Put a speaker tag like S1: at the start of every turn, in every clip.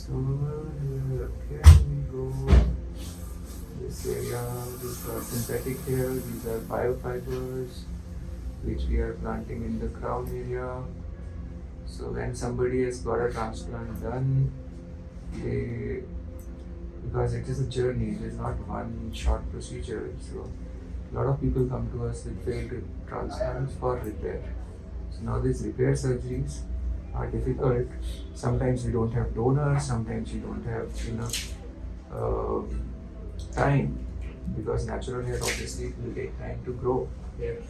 S1: So can we go this area? These are synthetic hair. These are biofibers which we are planting in the crown area. So when somebody has got a transplant done, they, because it is a journey, it is not one short procedure. So a lot of people come to us with failed transplants for repair. So now these repair surgeries are difficult. Sometimes we don't have donors, sometimes we don't have enough time, because natural hair obviously will take time to grow here.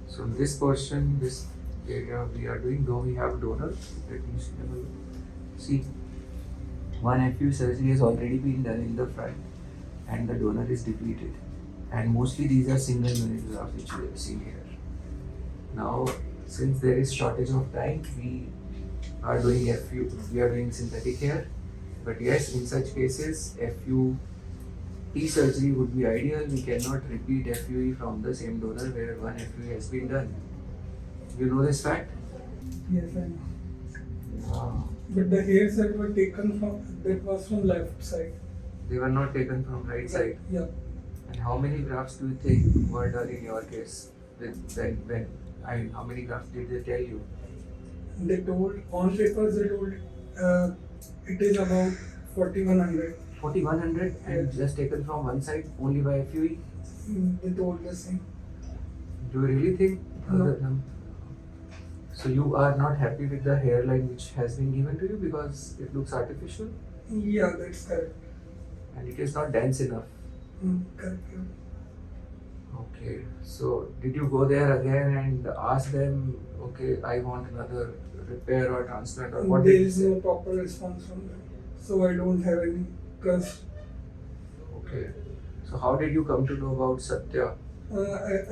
S1: So in this portion, this area we are doing, though we have donors, let me see. One FU surgery has already been done in the front and the donor is depleted. And mostly these are single unit grafts which we have seen here. Now, since there is shortage of time, we are doing FU, we are doing synthetic hair. But yes, in such cases, FUE surgery would be ideal. We cannot repeat FUE from the same donor where one FUE has been done. You know this fact?
S2: Yes, I know. But the hairs that were taken that was from left side.
S1: They were not taken from right side.
S2: Yeah.
S1: And how many grafts do you think were done in your case? How many grafts did they tell you?
S2: They told, on papers they told it is about 4100.
S1: 4100 and just taken from one side only by FUE?
S2: They told the same.
S1: Do you really think?
S2: No.
S1: So you are not happy with the hairline which has been given to you because it looks artificial?
S2: Yeah, that's correct.
S1: And it is not dense enough?
S2: Correct.
S1: Okay, so did you go there again and ask them, okay, I want another repair or transplant, or what?
S2: There is no proper response from them, so I don't have any trust.
S1: Okay, so how did you come to know about Satya?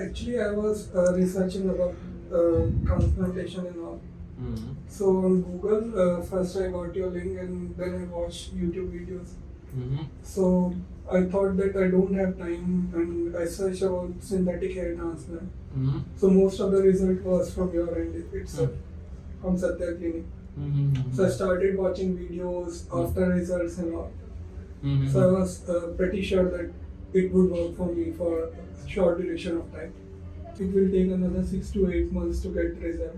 S2: Actually, I was researching about transplantation and all.
S1: Mm-hmm.
S2: So on Google, first I got your link and then I watched YouTube videos.
S1: Mm-hmm.
S2: So I thought that I don't have time and I searched about synthetic hair transplant.
S1: Mm-hmm.
S2: So most of the result was from your end itself, from Satya Clinic.
S1: Mm-hmm.
S2: So I started watching videos after results and all.
S1: Mm-hmm.
S2: So I was pretty sure that it would work for me for a short duration of time. It will take another 6 to 8 months to get result.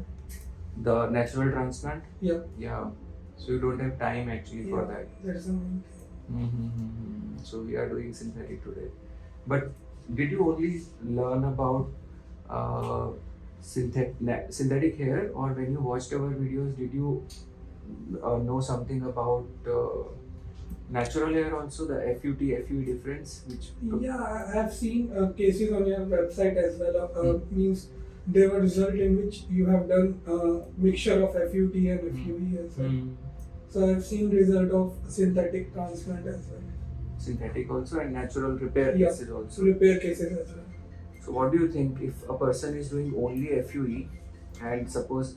S1: The natural transplant?
S2: Yeah.
S1: Yeah. So you don't have time actually for that.
S2: That's the main thing.
S1: Mm-hmm. So we are doing synthetic today. But did you only learn about synthetic hair, or when you watched our videos, did you know something about natural hair also, the FUE difference?
S2: Yeah, I have seen cases on your website as well. Means there were results in which you have done mixture of FUT and FUE as well. So I have seen result of synthetic transplant as well.
S1: Synthetic also and natural repair cases also.
S2: Repair cases as well.
S1: So what do you think if a person is doing only FUE and suppose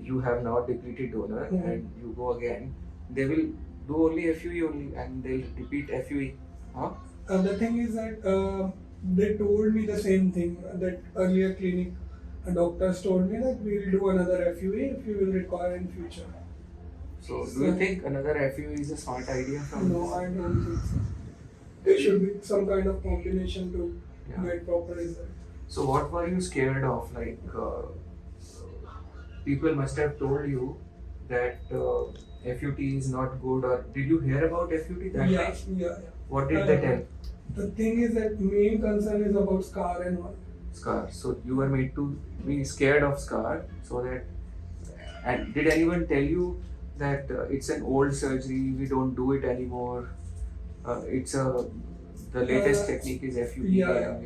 S1: you have now depleted donor and you go again, they will do only FUE only and they'll repeat FUE? Huh?
S2: The thing is that they told me the same thing that earlier clinic doctors told me that we will do another FUE if you will require in future.
S1: So do you think another FUE is a smart idea from
S2: No, I don't think so. There should be some kind of combination to get proper result.
S1: So what were you scared of? Like people must have told you that FUT is not good, or did you hear about FUT that time?
S2: Yeah.
S1: What did they tell?
S2: The thing is that main concern is about scar and all.
S1: Scar. So you were made to be scared of scar, so that. And did anyone tell you that it's an old surgery, we don't do it anymore? The latest technique is FUT.
S2: Yeah.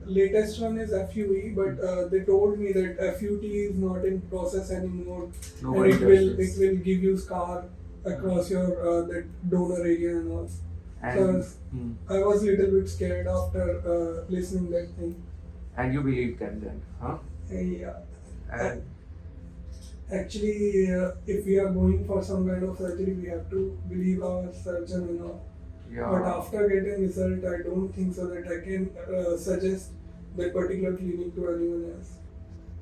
S2: Latest one is FUE, but they told me that FUT is not in process anymore.
S1: Nobody
S2: and
S1: it
S2: will give you scar across your that donor area and all.
S1: And,
S2: so I was a little bit scared after listening that thing.
S1: And you believed them then, huh?
S2: Yeah.
S1: And
S2: actually, if we are going for some kind of surgery, we have to believe our surgeon and all.
S1: Yeah.
S2: But after getting result, I don't think so that I can suggest that particular clinic to anyone else.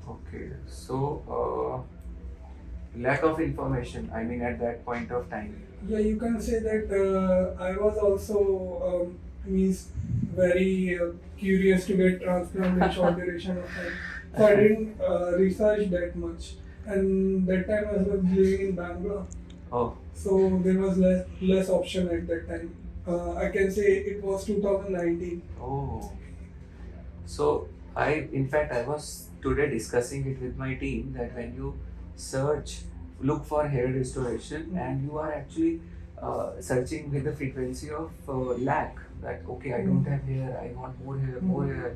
S1: Okay, so lack of information, I mean, at that point of time.
S2: Yeah, you can say that I was also means very curious to get transplant in short duration of time. So I didn't research that much. And that time I was living in Bangalore.
S1: Oh.
S2: So there was less option at that time. I can say it was 2019.
S1: Oh. So in fact, I was today discussing it with my team that when you look for hair restoration, and you are actually searching with the frequency of lack, that okay, I don't have hair, I want more hair,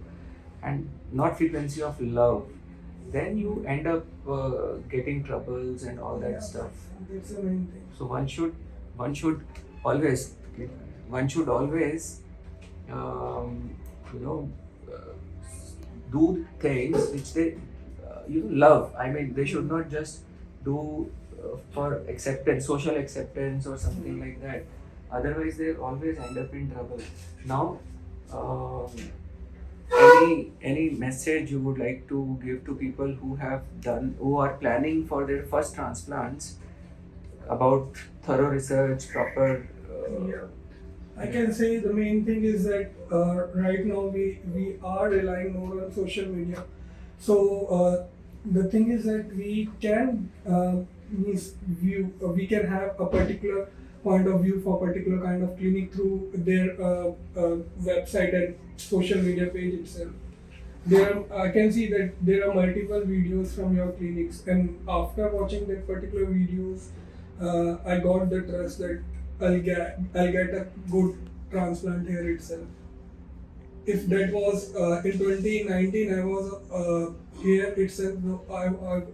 S1: and not frequency of love, then you end up getting troubles and all that stuff.
S2: That's the main thing.
S1: So one should always you know do things which they love. I mean, they should not just do for acceptance, social acceptance or something like that. Otherwise, they always end up in trouble. Now, any message you would like to give to people who are planning for their first transplants about thorough research, proper?
S2: I can say the main thing is that right now we are relying more on social media. So the thing is that we can we can have a particular point of view for particular kind of clinic through their website and social media page itself. I can see that there are multiple videos from your clinics, and after watching that particular videos, I got the trust that I'll get a good transplant here itself. If that was in 2019, I was here itself, no, I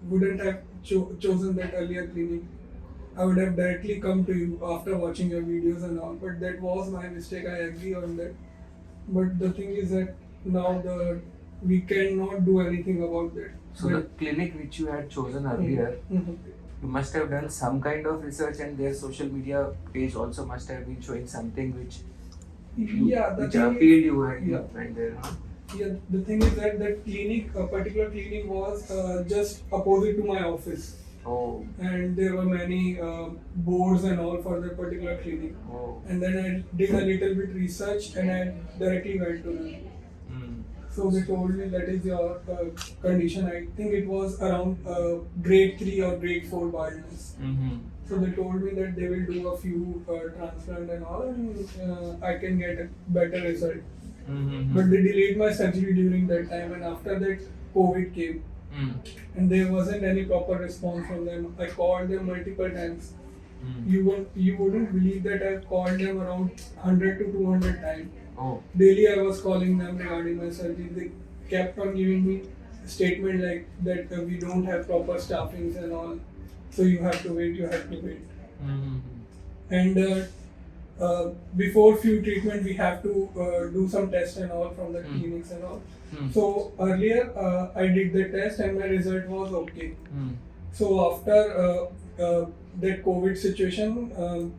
S2: wouldn't have chosen that earlier clinic. I would have directly come to you after watching your videos and all. But that was my mistake. I agree on that. But the thing is that now we cannot do anything about that.
S1: So the clinic which you had chosen earlier, you must have done some kind of research, and their social media page also must have been showing something which appealed you and you went there. Huh?
S2: Yeah, the thing is that particular clinic was just opposite to my office.
S1: Oh.
S2: And there were many boards and all for that particular clinic.
S1: Oh.
S2: And then I did a little bit research and I directly went to them. So they told me that is your condition. I think it was around grade 3 or grade 4 baldness. So they told me that they will do a few transplant and all, and I can get a better result. But they delayed my surgery during that time, and after that COVID came. And there wasn't any proper response from them. I called them multiple times. You wouldn't believe that I've called them around 100 to 200 times.
S1: Oh.
S2: Daily I was calling them regarding my surgery. They kept on giving me a statement like that we don't have proper staffings and all. So you have to wait. And before few treatment we have to do some tests and all from the clinics and all. So earlier I did the test and my result was okay. So after that COVID situation,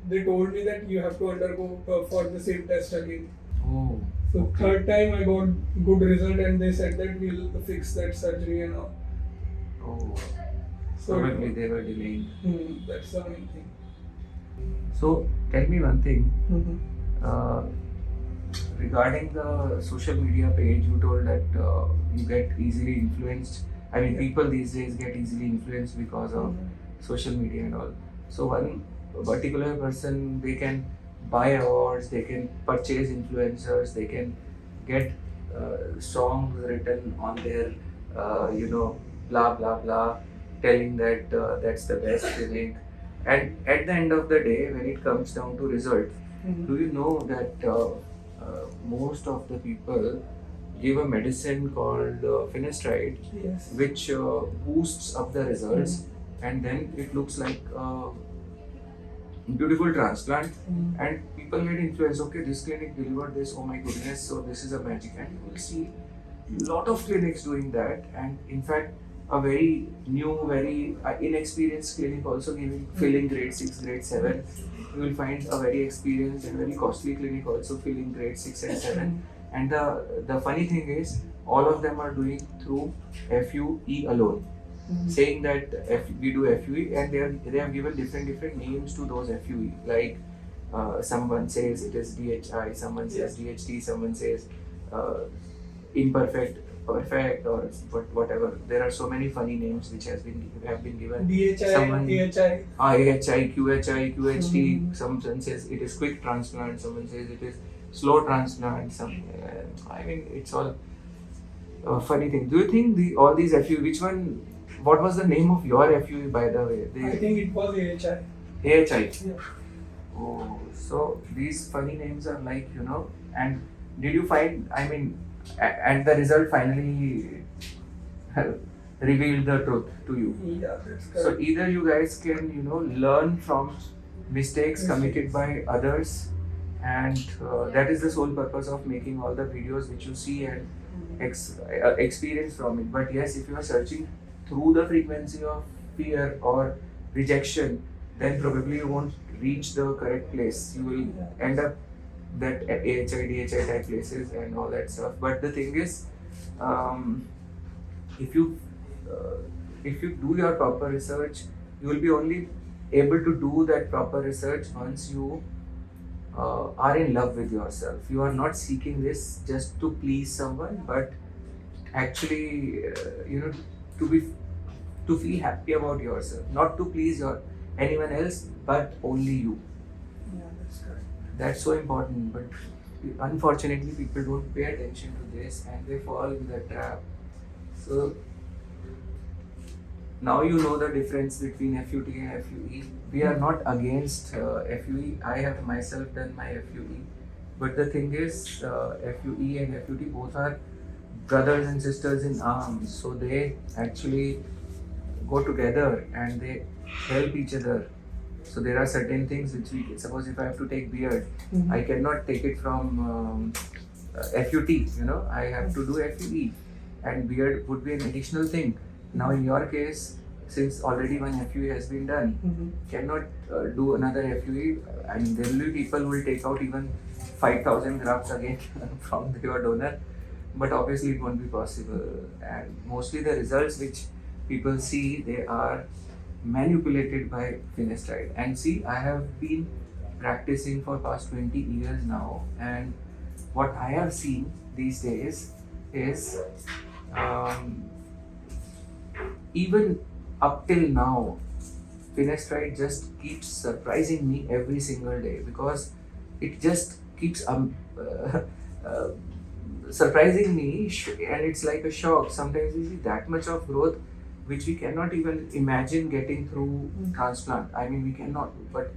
S2: they told me that you have to undergo for the same test again.
S1: Oh.
S2: So
S1: Okay.
S2: Third time I got good result and they said that we'll fix that surgery and all.
S1: Oh.
S2: So
S1: Probably they were delaying.
S2: That's the main thing.
S1: So tell me one thing.
S2: Mm-hmm.
S1: Regarding the social media page, you told that you get easily influenced. I mean, people these days get easily influenced because of social media and all. So one particular person, they can buy awards, they can purchase influencers, they can get songs written on their, blah blah blah, telling that that's the best clinic. And at the end of the day, when it comes down to result, do you know that most of the people give a medicine called finasteride,
S2: Yes.
S1: which boosts up the results, and then it looks like beautiful transplant, and people get influenced. Okay, this clinic delivered this. Oh my goodness! So this is a magic, and you will see a lot of clinics doing that. And in fact, a very new, very inexperienced clinic also filling grade 6, grade 7. You will find a very experienced and very costly clinic also filling grade 6 and 7. And the funny thing is, all of them are doing through FUE alone. saying that we do FUE, and they have given different names to those FUE. Like someone says it is DHI, someone says DHT, someone says imperfect, perfect, or whatever. There are so many funny names which have been given.
S2: DHI, AHI.
S1: AHI, QHI, QHT. Someone says it is quick transplant. Someone says it is slow transplant. I mean, it's all funny thing. Do you think all these FUE? Which one? What was the name of your FUE, by the way?
S2: I think it was AHI.
S1: AHI.
S2: Yeah.
S1: Oh, so these funny names are like, and did you find, I mean, and the result finally revealed the truth to you?
S2: Yeah, that's correct.
S1: So either you guys can, learn from mistakes committed by others, and that is the sole purpose of making all the videos which you see and experience from it. But yes, if you are searching through the frequency of fear or rejection, then probably you won't reach the correct place. You will end up that AHI, DHI type places and all that stuff. But the thing is, if you do your proper research, you will be only able to do that proper research once you are in love with yourself. You are not seeking this just to please someone, but actually, to feel happy about yourself, not to please anyone else, but only you.
S2: Yeah, that's correct.
S1: That's so important, but unfortunately people don't pay attention to this and they fall in the trap. So now you know the difference between FUT and FUE. We are not against FUE. I have myself done my FUE, but the thing is, FUE and FUT both are brothers and sisters in arms. So they actually go together and they help each other. So there are certain things which suppose if I have to take beard, I cannot take it from FUT, I have to do FUE, and beard would be an additional thing. Now in your case, since already one FUE has been done, cannot do another FUE. I mean, there will be people who will take out even 5,000 grafts again from your donor, but obviously it won't be possible. And mostly the results which people see, they are manipulated by finasteride. And see, I have been practicing for past 20 years now, and what I have seen these days is even up till now, finasteride just keeps surprising me every single day, because it just keeps surprising me, and it's like a shock. Sometimes we see that much of growth which we cannot even imagine getting through transplant. I mean, we cannot, but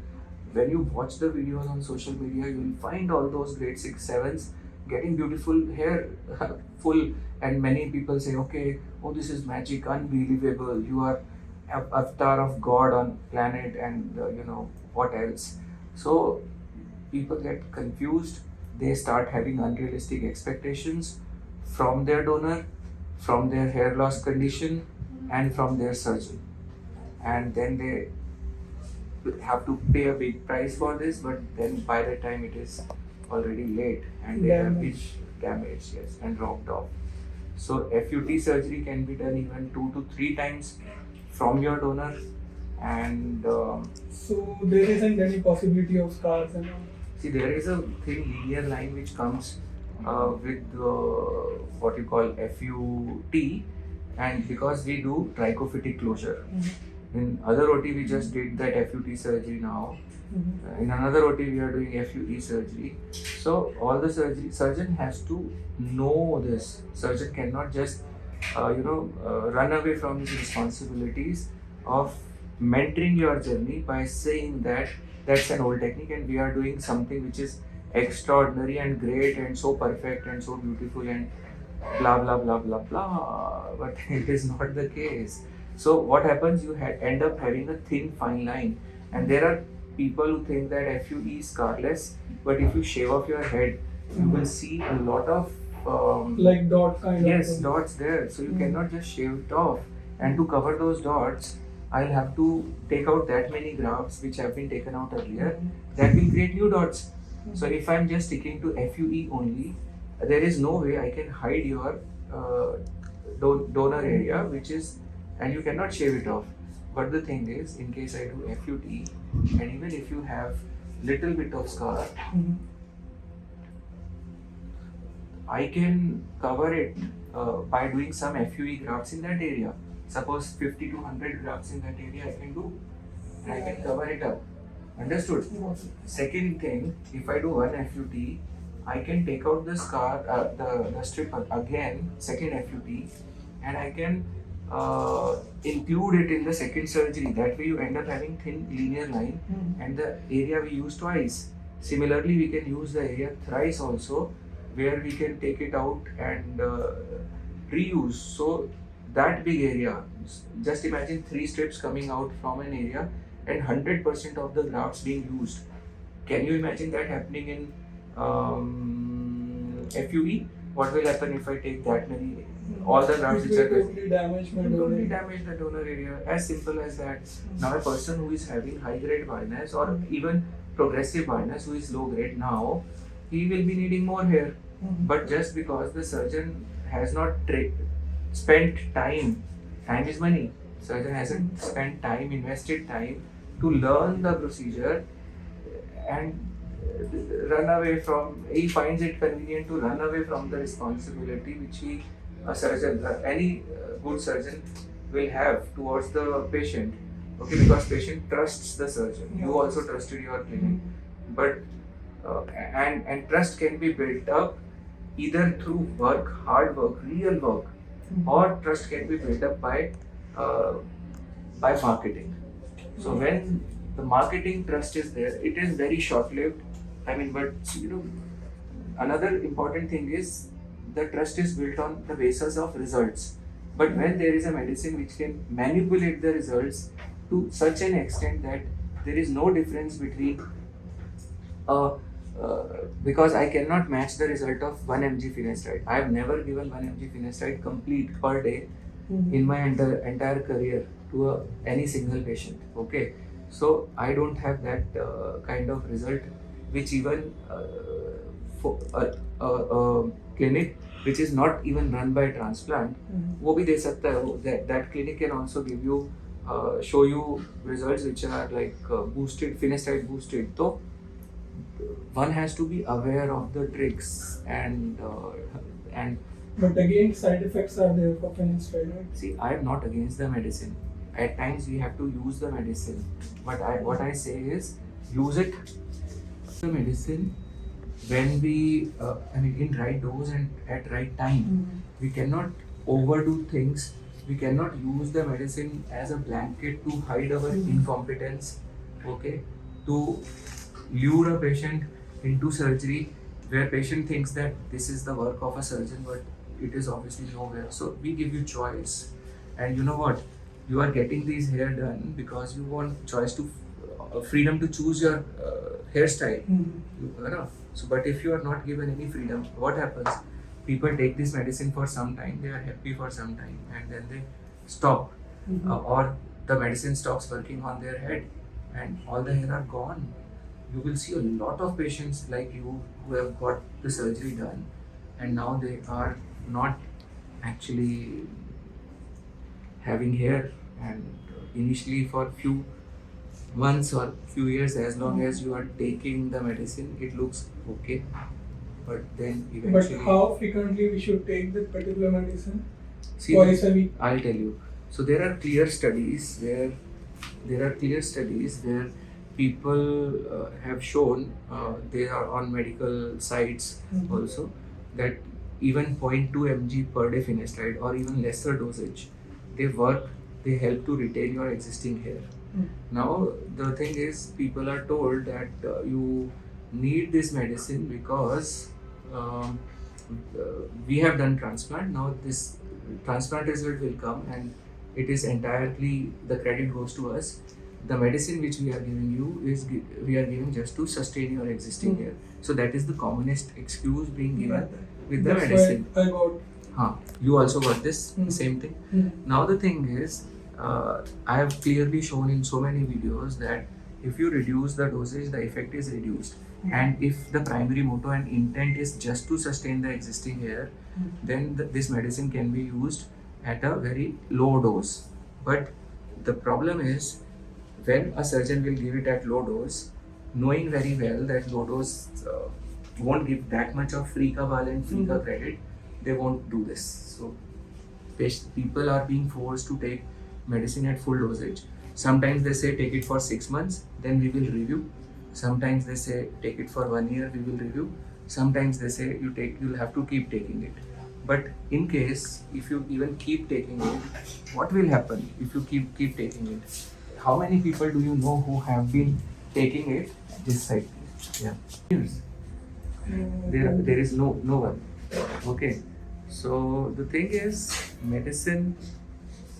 S1: when you watch the videos on social media, you will find all those grade 6, 7s getting beautiful hair, full, and many people say, okay, oh, this is magic, unbelievable, you are avatar of God on planet, and what else. So people get confused, they start having unrealistic expectations from their donor, from their hair loss condition, and from their surgeon, and then they have to pay a big price for this, but then by the time it is already late and they have been damaged, yes, and robbed off. So FUT surgery can be done even 2 to 3 times from your donor, and
S2: so there isn't any possibility of scars and all.
S1: See, there is a thin linear line which comes with what you call FUT, and because we do trichophytic closure. In other OT we just did that FUT surgery now. In another OT we are doing FUE surgery. So all the surgeon has to know this. Surgeon cannot just run away from his responsibilities of mentoring your journey by saying that that's an old technique and we are doing something which is extraordinary and great and so perfect and so beautiful and blah blah blah blah blah, but it is not the case. So what happens, you end up having a thin fine line, and there are people who think that FUE is scarless, but if you shave off your head, you will see a lot of
S2: like dot kind of.
S1: Yes, dots there. So you cannot just shave it off, and to cover those dots, I'll have to take out that many grafts which have been taken out earlier. That will create new dots. So if I'm just sticking to FUE only, there is no way I can hide your donor area, which is and you cannot shave it off. But the thing is, in case I do FUT, and even if you have little bit of scar, I can cover it by doing some FUE grafts in that area. Suppose 50 to 100 grafts in that area I can do, and I can cover it up. Understood? Second thing, if I do one FUT, I can take out the scar, the strip again, second FUT, and I can include it in the second surgery. That way you end up having thin linear line and the area we use twice. Similarly, we can use the area thrice also, where we can take it out and reuse. So that big area, just imagine 3 strips coming out from an area and 100% of the grafts being used. Can you imagine that happening in FUE? What will happen if I take that many, all the grafts which are
S2: totally damage my
S1: totally damage the donor area? As simple as that. Now a person who is having high grade baldness or even progressive baldness who is low grade, now he will be needing more hair. But just because the surgeon has not spent time is money. Surgeon hasn't spent time, invested time to learn the procedure and run away from, he finds it convenient to run away from the responsibility which a surgeon, any good surgeon will have towards the patient. Okay, because patient trusts the surgeon. You also trusted your clinic. But and trust can be built up either through work, hard work, real work, or trust can be built up by marketing. So when the marketing trust is there, it is very short-lived. I mean, but another important thing is the trust is built on the basis of results. But when there is a medicine which can manipulate the results to such an extent that there is no difference between because I cannot match the result of 1 mg finasteride. I have never given 1 mg finasteride complete per day in my entire career to any single patient. Okay, so I don't have that kind of result which even for a clinic which is not even run by transplant, वो भी दे सकता है. That clinic can also give you show you results which are like boosted, finasteride boosted. So one has to be aware of the tricks and
S2: but again, side effects are there for finasteride, right?
S1: See, I am not against the medicine. At times we have to use the medicine, but what I say is use it, the medicine, when we in right dose and at right time. We cannot overdo things. We cannot use the medicine as a blanket to hide our incompetence. Okay, to lure a patient into surgery where patient thinks that this is the work of a surgeon, but it is obviously nowhere. So we give you choice, and you know what? You are getting these hair done because you want choice to freedom to choose your hairstyle. So, but if you are not given any freedom, what happens? People take this medicine for some time, they are happy for some time, and then they stop, or the medicine stops working on their head, and all the hair are gone. You will see a lot of patients like you who have got the surgery done, and now they are not actually having hair. And initially for few months or few years, as long as you are taking the medicine, it looks okay. But then eventually.
S2: But how frequently we should take that particular medicine?
S1: See,
S2: twice a week.
S1: I'll tell you. So there are clear studies where people have shown, they are on medical sites also, that even 0.2 mg per day finasteride or even lesser dosage, they help to retain your existing hair. Now the thing is, people are told that you need this medicine because we have done transplant. Now this transplant result will come and it is entirely, the credit goes to us. The medicine which we are giving you we are giving just to sustain your existing hair. So that is the commonest excuse being given with the medicine.
S2: Why I got.
S1: You also got this same thing. Now the thing is, I have clearly shown in so many videos that if you reduce the dosage, the effect is reduced. And if the primary motto and intent is just to sustain the existing hair, then this medicine can be used at a very low dose. But the problem is when a surgeon will give it at low dose, knowing very well that low dose won't give that much of free ka bal and free ka credit, they won't do this. So people are being forced to take medicine at full dosage. Sometimes they say take it for 6 months, then we will review. Sometimes they say take it for 1 year, we will review. Sometimes they say you'll have to keep taking it. But in case if you even keep taking it, what will happen if you keep taking it? How many people do you know who have been taking it this side? Yeah. Years. There is no one. Okay. So the thing is, medicine,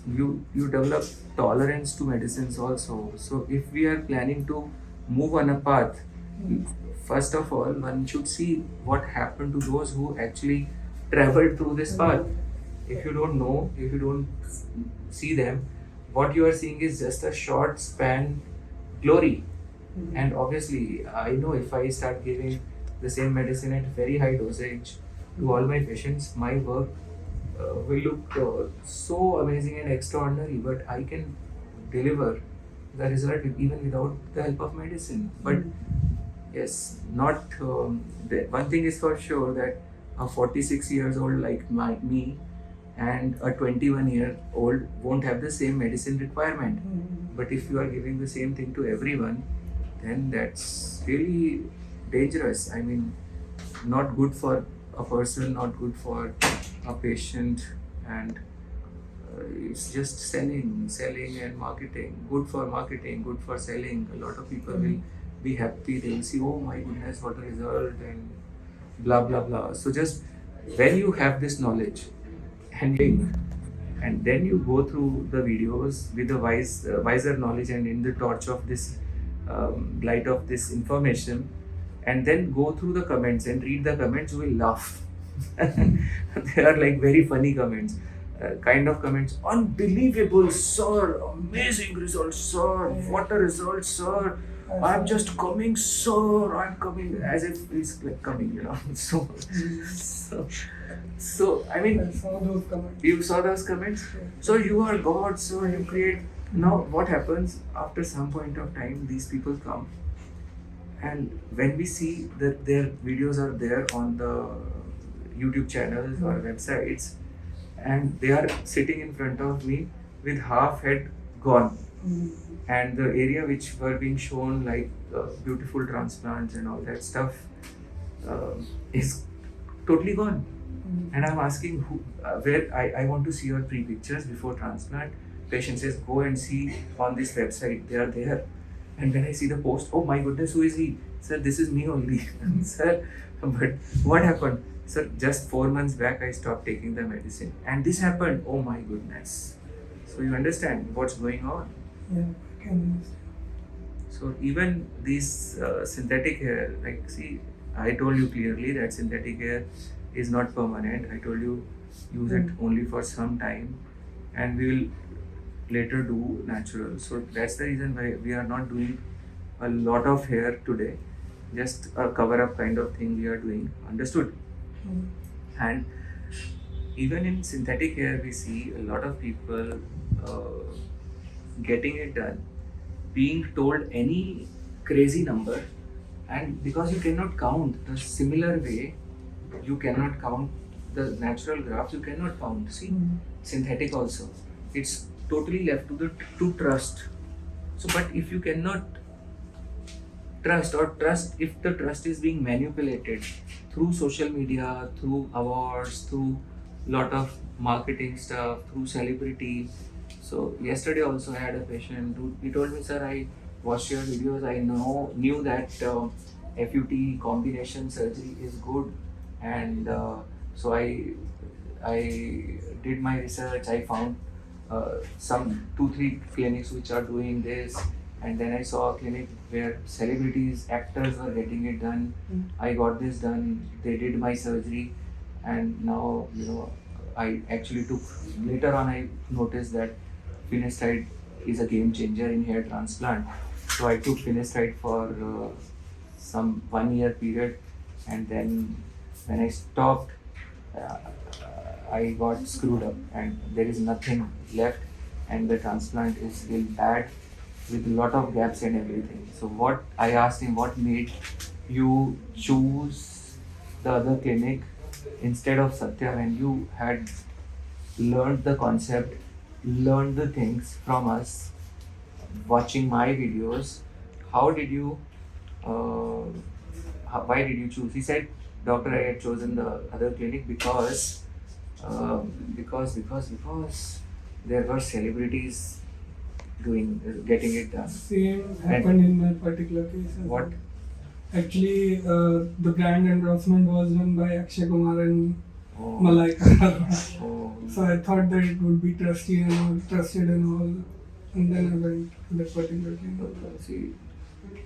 S1: you develop tolerance to medicines also. So if we are planning to move on a path, first of all, one should see what happened to those who actually traveled through this path. If you don't know, if you don't see them, what you are seeing is just a short span glory. And obviously, I know if I start giving the same medicine at very high dosage to all my patients, my work will look so amazing and extraordinary, but I can deliver the result even without the help of medicine. But yes, not one thing is for sure, that a 46 years old like me and a 21-year-old won't have the same medicine requirement. But if you are giving the same thing to everyone, then that's really dangerous. I mean, not good for a person, not good for a patient, and it's just selling and marketing. Good for marketing, good for selling. A lot of people will be happy. They will see, oh my goodness, what a result, and blah blah blah. So just when you have this knowledge and then you go through the videos with the wiser knowledge and in the torch of this light of this information, and then go through the comments and read the comments, you will laugh. They are like very funny comments, kind of comments. Unbelievable, sir! Amazing results, sir! What a result, sir! I'm just coming, sir! I'm coming, as if he's like coming, you know. So I mean,
S2: I saw those comments.
S1: you saw those comments. So you are God, so you create. Now what happens after some point of time? These people come, and when we see that their videos are there on the YouTube channels or websites, and they are sitting in front of me with half head gone, and the area which were being shown like beautiful transplants and all that stuff is totally gone. And I'm asking where I want to see your pre-pictures before transplant. Patient says, go and see on this website, they are there. And when I see the post, oh my goodness, who is he? Sir, this is me only. Sir, but what happened? Sir, just 4 months back I stopped taking the medicine. And this happened, oh my goodness. So you understand what's going on.
S2: Yeah, I can understand.
S1: So even these synthetic hair, like see, I told you clearly that synthetic hair is not permanent. I told you use it only for some time, and we will later do natural. So that's the reason why we are not doing a lot of hair today. Just a cover up kind of thing we are doing. Understood? And even in synthetic hair, we see a lot of people getting it done, being told any crazy number, and because you cannot count the similar way, you cannot count the natural grafts, you cannot count. See, synthetic also, it's totally left to trust. So, but if you cannot trust, or trust if the trust is being manipulated through social media, through awards, through lot of marketing stuff, through celebrity. So yesterday also I had a patient who he told me, sir, I watched your videos, I knew that FUT combination surgery is good, and so I did my research. I found some 2-3 clinics which are doing this, and then I saw a clinic where celebrities, actors were getting it done. I got this done, they did my surgery, and now I actually took, later on I noticed that finasteride is a game changer in hair transplant. So I took finasteride for some 1 year period, and then when I stopped, I got screwed up and there is nothing left. and the transplant is still bad with a lot of gaps and everything. So what I asked him, what made you choose the other clinic instead of Satya when you had learned the concept, learned the things from us, watching my videos? How did you, uh, why did you choose? He said, Doctor, I had chosen the other clinic because because there were celebrities getting it done.
S2: Same happened in my particular case.
S1: What?
S2: Actually, the brand endorsement was done by Akshay Kumar and
S1: Oh.
S2: Malaika.
S1: Oh.
S2: So I thought that it would be trusted and all, and then I went to that particular clinic.
S1: See,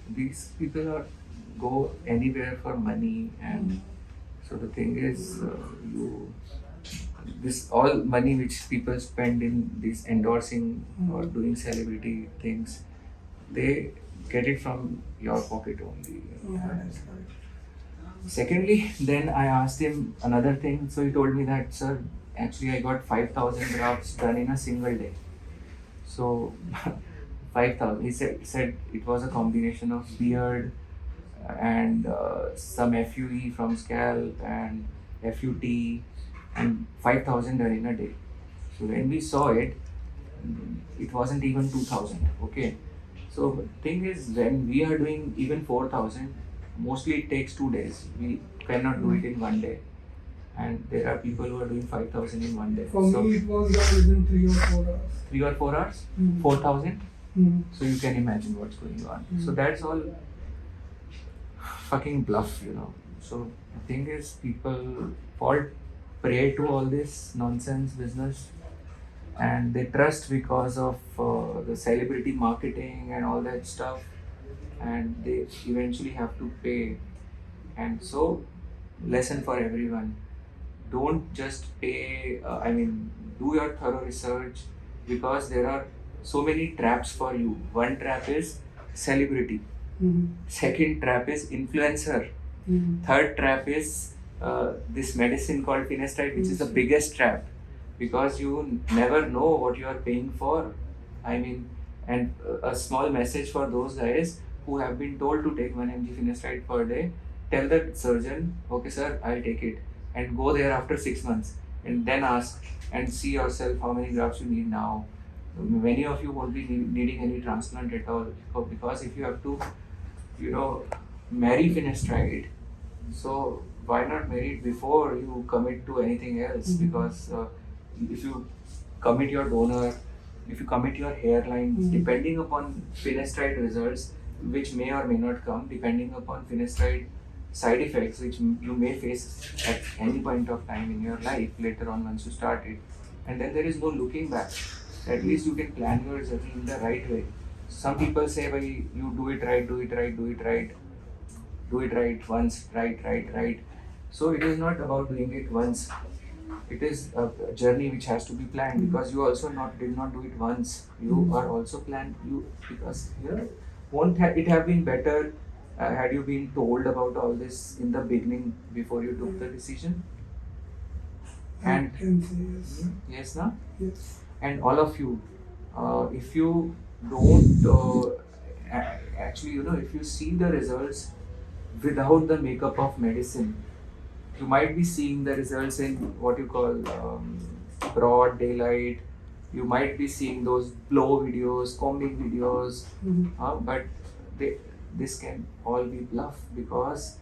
S1: these people are go anywhere for money, and so the thing is, this all money which people spend in this endorsing or doing celebrity things, they get it from your pocket only.
S2: Yeah, that's right.
S1: Secondly, then I asked him another thing. So he told me that, sir, actually I got 5,000 grafts done in a single day. So 5,000. He said it was a combination of beard and some FUE from scalp and FUT and 5,000 done in a day. So when we saw it, it wasn't even 2,000. Okay. So thing is, when we are doing even 4,000, mostly it takes 2 days. We cannot do it in 1 day. And there are people who are doing 5,000 in 1 day.
S2: For me, it was done within 3 or 4 hours.
S1: 3 or 4 hours? 4,000? So you can imagine what's going on. So that's all fucking bluff, you know. So the thing is, people fall prey to all this nonsense business, and they trust because of the celebrity marketing and all that stuff, and they eventually have to pay. And so, lesson for everyone: don't just pay. Do your thorough research, because there are so many traps for you. One trap is celebrity. Second trap is influencer. Third trap is this medicine called finasteride, which is the biggest trap, because you never know what you are paying for. And a small message for those guys who have been told to take 1 mg finasteride per day: tell the surgeon, okay sir, I'll take it, and go there after 6 months, and then ask and see yourself how many grafts you need now. Many of you won't be needing any transplant at all, because if you have to, marry finasteride, so why not marry it before you commit to anything else? Because if you commit your donor, if you commit your hairline, depending upon finasteride results, which may or may not come, depending upon finasteride side effects, which you may face at any point of time in your life later on once you start it, and then there is no looking back. At least you can plan your journey in the right way. Some people say, "Well, you do it right, do it right, do it right, do it right once, right." So it is not about doing it once. It is a journey which has to be planned, because you also did not do it once. You are also planned. Won't it have been better had you been told about all this in the beginning before you took the decision? And
S2: I can say yes.
S1: Yes, na?
S2: Yes.
S1: And all of you, if you don't actually, if you see the results without the makeup of medicine, you might be seeing the results in what you call broad daylight. You might be seeing those blow videos, combing videos, but this can all be bluff, because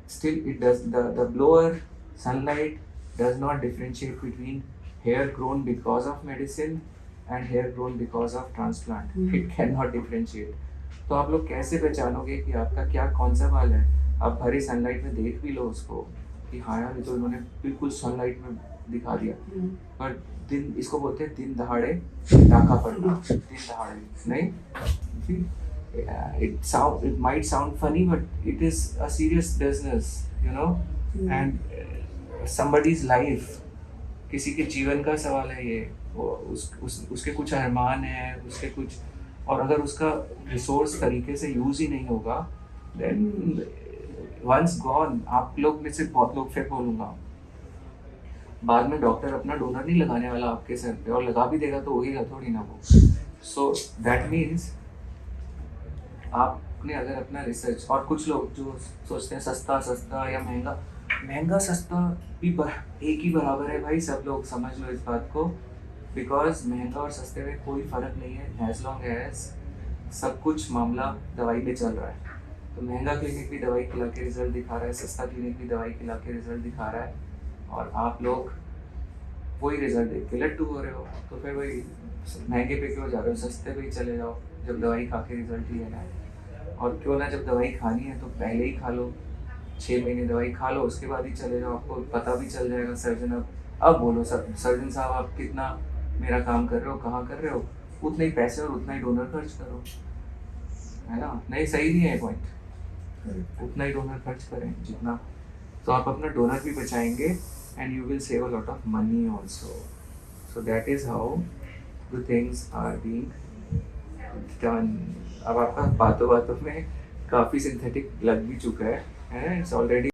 S1: still it does the blower sunlight does not differentiate between hair grown because of medicine and hair grown because of transplant. It cannot differentiate. तो आप लोग कैसे पहचानोगे कि आपका क्या कौन सा बाल है? आप भरी सनलाइट में देख भी लो उसको कि हाँ यार, ये तो इन्होंने बिल्कुल सनलाइट में दिखा दिया, पर दिन इसको बोलते हैं दिन दहाड़े टाका पड़ना. दिन दहाड़े नहीं. It might sound funny, but it is a serious business, and somebody's life, किसी के जीवन का सवाल है ये. उसके कुछ अरमान है, उसके कुछ, और अगर उसका रिसोर्स तरीके से यूज ही नहीं होगा, then once gone. आप लोग में से बहुत लोग फिर बोलूँगा, बाद में डॉक्टर अपना डोनर नहीं लगाने वाला आपके सर पे, और लगा भी देगा तो होगा थोड़ी ना वो। सो दैट मीन्स आपने अगर अपना रिसर्च, और कुछ लोग जो सोचते हैं सस्ता सस्ता या महंगा, महंगा सस्ता भी एक ही बराबर है भाई, सब लोग समझ लो इस बात को। बिकॉज महंगा और सस्ते में कोई फ़र्क नहीं है, एज लॉन्ग एज सब कुछ मामला दवाई पे चल रहा है। तो महंगा क्लिनिक भी दवाई खिला के रिजल्ट दिखा रहा है, सस्ता क्लिनिक भी दवाई खिला के रिजल्ट दिखा रहा है, और आप लोग वही रिजल्ट देख के लट्टू हो रहे हो। तो फिर वही महंगे पे क्यों जा रहे हो, सस्ते पे ही चले जाओ जब दवाई खा के रिजल्ट ही लेना है। और क्यों ना जब दवाई खानी है तो पहले ही खा लो, 6 महीने दवाई खा लो, उसके बाद ही चले जाओ, आपको पता भी चल जाएगा। सर्जन अब बोलो सर्जन साहब आप कितना मेरा काम कर रहे हो, कहाँ कर रहे हो, उतने ही पैसे और उतना ही डोनर खर्च करो, है ना। नहीं, सही नहीं है पॉइंट, उतना ही डोनर खर्च करें जितना, तो आप अपना डोनर भी बचाएंगे and you will save a lot of money also. So that is how the things are being done. अब आपका बातों बातों में काफ़ी सिंथेटिक लग भी चुका है, इट्स ऑलरेडी